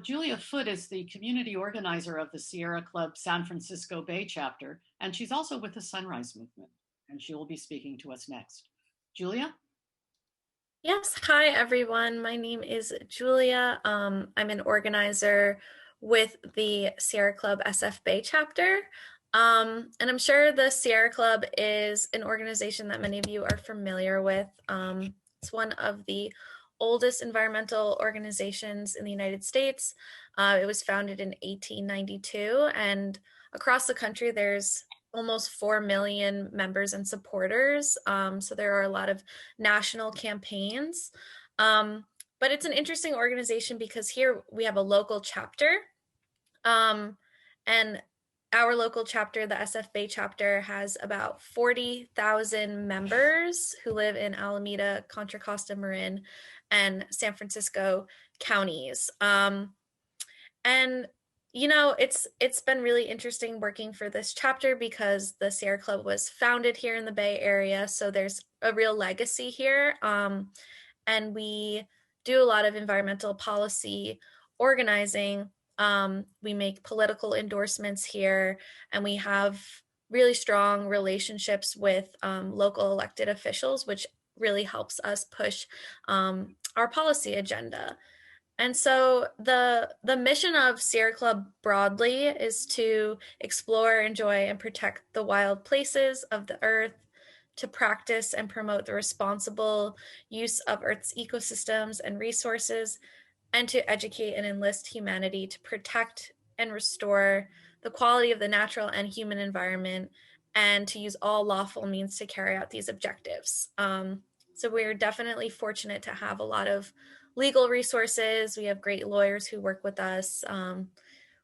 Julia Foote is the community organizer of the Sierra Club San Francisco Bay chapter, and she's also with the Sunrise Movement, and she will be speaking to us next. Julia? Yes, hi everyone. My name is Julia. I'm an organizer with the Sierra Club SF Bay chapter. And I'm sure the Sierra Club is an organization that many of you are familiar with. It's one of the oldest environmental organizations in the United States. It was founded in 1892, and across the country, there's almost 4 million members and supporters. So there are a lot of national campaigns. Um, but it's an interesting organization because here we have a local chapter. And our local chapter, the SF Bay chapter, has about 40,000 members who live in Alameda, Contra Costa, Marin, and San Francisco counties. And it's been really interesting working for this chapter because the Sierra Club was founded here in the Bay Area, so there's a real legacy here. And we do a lot of environmental policy organizing. We make political endorsements here, and we have really strong relationships with local elected officials, which really helps us push our policy agenda. And so the mission of Sierra Club broadly is to explore, enjoy, and protect the wild places of the earth, to practice and promote the responsible use of Earth's ecosystems and resources, and to educate and enlist humanity to protect and restore the quality of the natural and human environment, and to use all lawful means to carry out these objectives. So we're definitely fortunate to have a lot of legal resources. We have great lawyers who work with us,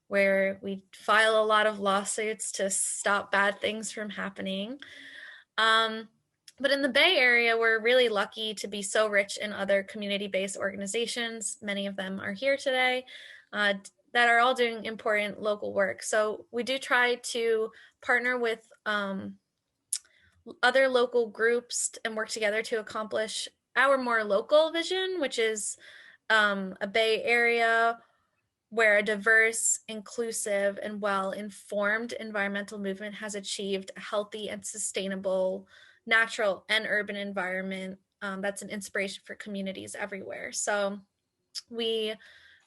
where we file a lot of lawsuits to stop bad things from happening. But in the Bay Area, we're really lucky to be so rich in other community-based organizations. Many of them are here today, that are all doing important local work. So we do try to partner with other local groups and work together to accomplish our more local vision, which is a Bay Area where a diverse, inclusive, and well-informed environmental movement has achieved a healthy and sustainable natural and urban environment that's an inspiration for communities everywhere. So we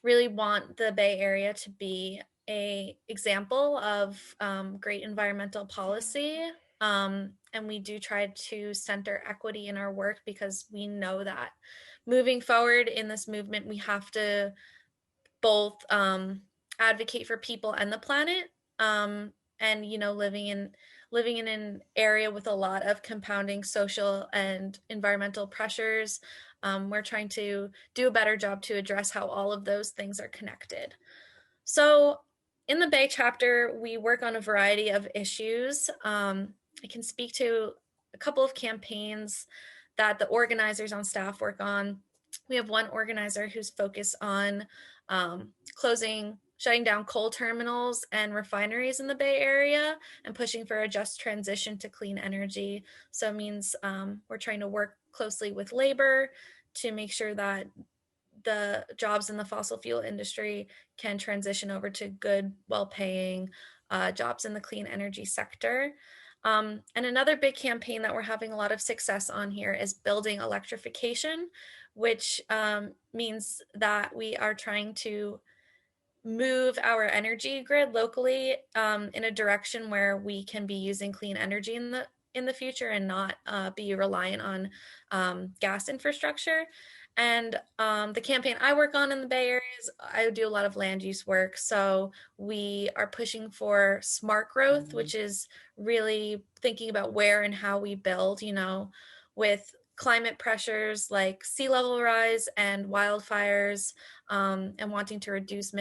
really want the Bay Area to be an example of great environmental policy. And we do try to center equity in our work because we know that moving forward in this movement, we have to both advocate for people and the planet. And living in an area with a lot of compounding social and environmental pressures, we're trying to do a better job to address how all of those things are connected. So in the Bay chapter, we work on a variety of issues. I can speak to a couple of campaigns that the organizers on staff work on. We have one organizer who's focused on shutting down coal terminals and refineries in the Bay Area and pushing for a just transition to clean energy. So it means we're trying to work closely with labor to make sure that the jobs in the fossil fuel industry can transition over to good, well-paying jobs in the clean energy sector. And another big campaign that we're having a lot of success on here is building electrification, which means that we are trying to move our energy grid locally in a direction where we can be using clean energy in the future and not be reliant on gas infrastructure. And the campaign I work on in the Bay Area is I do a lot of land use work. So we are pushing for smart growth, which is really thinking about where and how we build, with climate pressures like sea level rise and wildfires, and wanting to reduce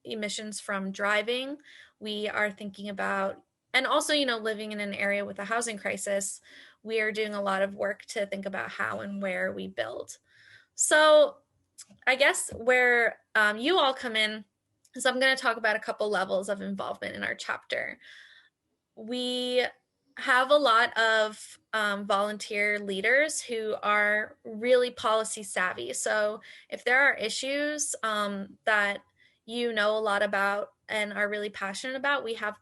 emissions from driving. We are thinking about, and also, living in an area with a housing crisis, we are doing a lot of work to think about how and where we build. So I guess where you all come in is I'm going to talk about a couple levels of involvement in our chapter. We have a lot of volunteer leaders who are really policy savvy. So if there are issues that you know a lot about and are really passionate about, we have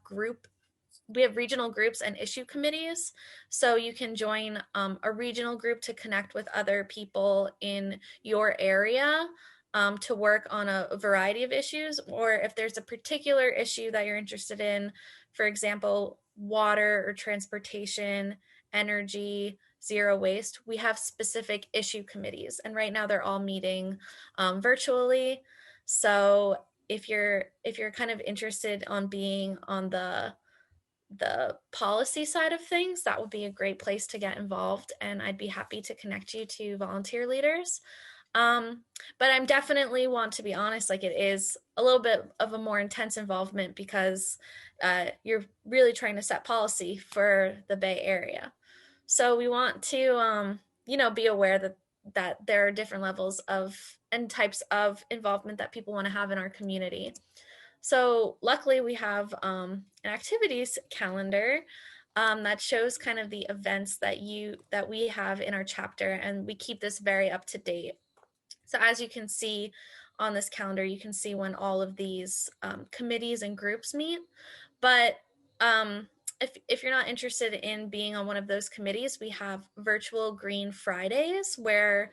regional groups and issue committees. So you can join a regional group to connect with other people in your area to work on a variety of issues. Or if there's a particular issue that you're interested in, for example, water or transportation, energy, zero waste, we have specific issue committees. And right now they're all meeting virtually. So if you're kind of interested on being on the policy side of things, that would be a great place to get involved, and I'd be happy to connect you to volunteer leaders. Um, but I'm definitely want to be honest, like it is a little bit of a more intense involvement because you're really trying to set policy for the Bay Area. So we want to, be aware that there are different levels of and types of involvement that people want to have in our community. So luckily we have an activities calendar that shows kind of the events that we have in our chapter, and we keep this very up to date. So as you can see on this calendar, you can see when all of these committees and groups meet. But um, if you're not interested in being on one of those committees, we have virtual Green Fridays where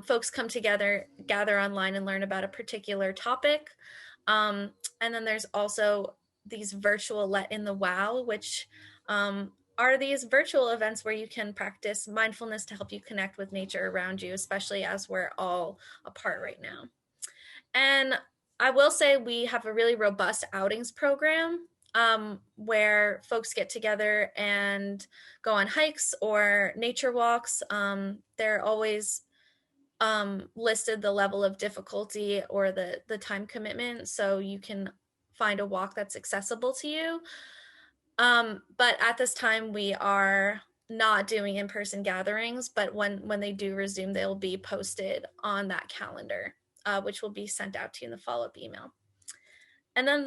folks come together, gather online, and learn about a particular topic. And then there's also these virtual Let in the Wow, which are these virtual events where you can practice mindfulness to help you connect with nature around you, especially as we're all apart right now. And I will say we have a really robust outings program where folks get together and go on hikes or nature walks. They're always listed the level of difficulty or the time commitment, so you can find a walk that's accessible to you. But at this time, we are not doing in-person gatherings, but when they do resume, they'll be posted on that calendar, which will be sent out to you in the follow-up email. And then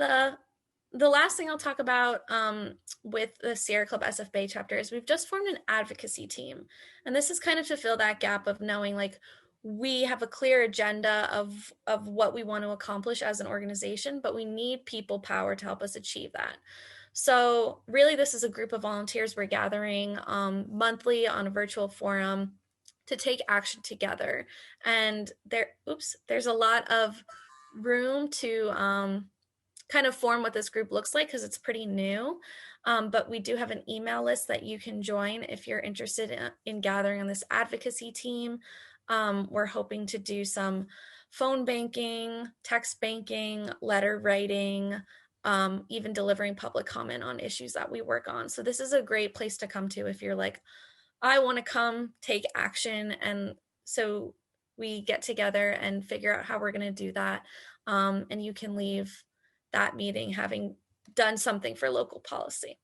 the last thing I'll talk about with the Sierra Club SF Bay chapter is we've just formed an advocacy team. And this is kind of to fill that gap of knowing like we have a clear agenda of what we want to accomplish as an organization, but we need people power to help us achieve that. So really, this is a group of volunteers we're gathering monthly on a virtual forum to take action together. And there's a lot of room to kind of form what this group looks like because it's pretty new. But we do have an email list that you can join if you're interested in gathering on this advocacy team. We're hoping to do some phone banking, text banking, letter writing, even delivering public comment on issues that we work on. So this is a great place to come to if you're like, I want to come take action. And so we get together and figure out how we're going to do that. And you can leave that meeting having done something for local policy.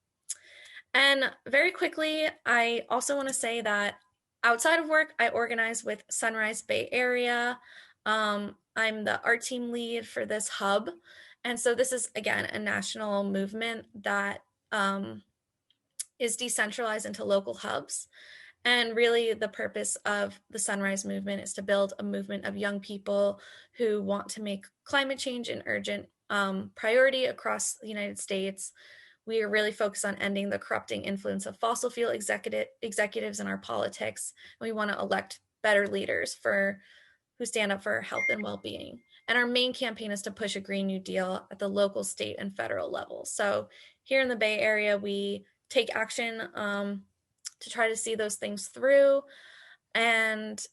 And very quickly, I also want to say that outside of work, I organize with Sunrise Bay Area. I'm the art team lead for this hub. And so this is, again, a national movement that is decentralized into local hubs. And really, the purpose of the Sunrise Movement is to build a movement of young people who want to make climate change an urgent priority across the United States. We are really focused on ending the corrupting influence of fossil fuel executives in our politics. And we want to elect better leaders who stand up for health and well-being. And our main campaign is to push a Green New Deal at the local, state, and federal level. So here in the Bay Area, we take action to try to see those things through. And,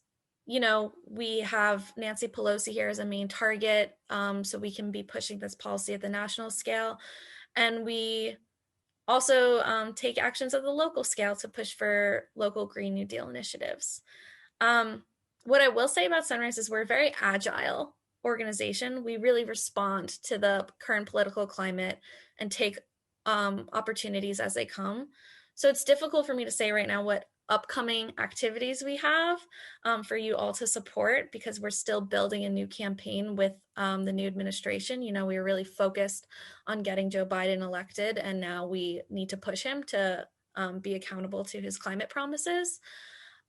we have Nancy Pelosi here as a main target, so we can be pushing this policy at the national scale. And we also take actions at the local scale to push for local Green New Deal initiatives. What I will say about Sunrise is we're a very agile organization. We really respond to the current political climate and take opportunities as they come. So it's difficult for me to say right now what upcoming activities we have for you all to support because we're still building a new campaign with the new administration. We were really focused on getting Joe Biden elected, and now we need to push him to be accountable to his climate promises.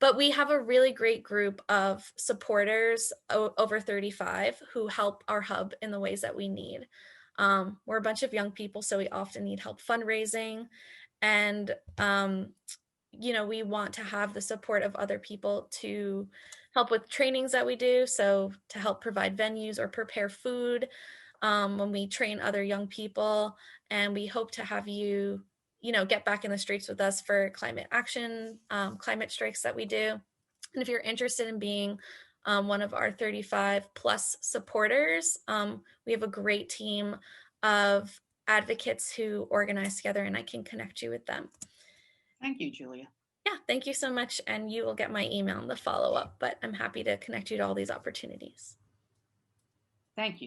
But we have a really great group of supporters over 35 who help our hub in the ways that we need. We're a bunch of young people, so we often need help fundraising. And, we want to have the support of other people to help with trainings that we do. So to help provide venues or prepare food when we train other young people. And we hope to have you get back in the streets with us for climate action, climate strikes that we do. And if you're interested in being one of our 35 plus supporters, we have a great team of advocates who organize together, and I can connect you with them. Thank you, Julia. Yeah, thank you so much. And you will get my email in the follow-up, but I'm happy to connect you to all these opportunities. Thank you.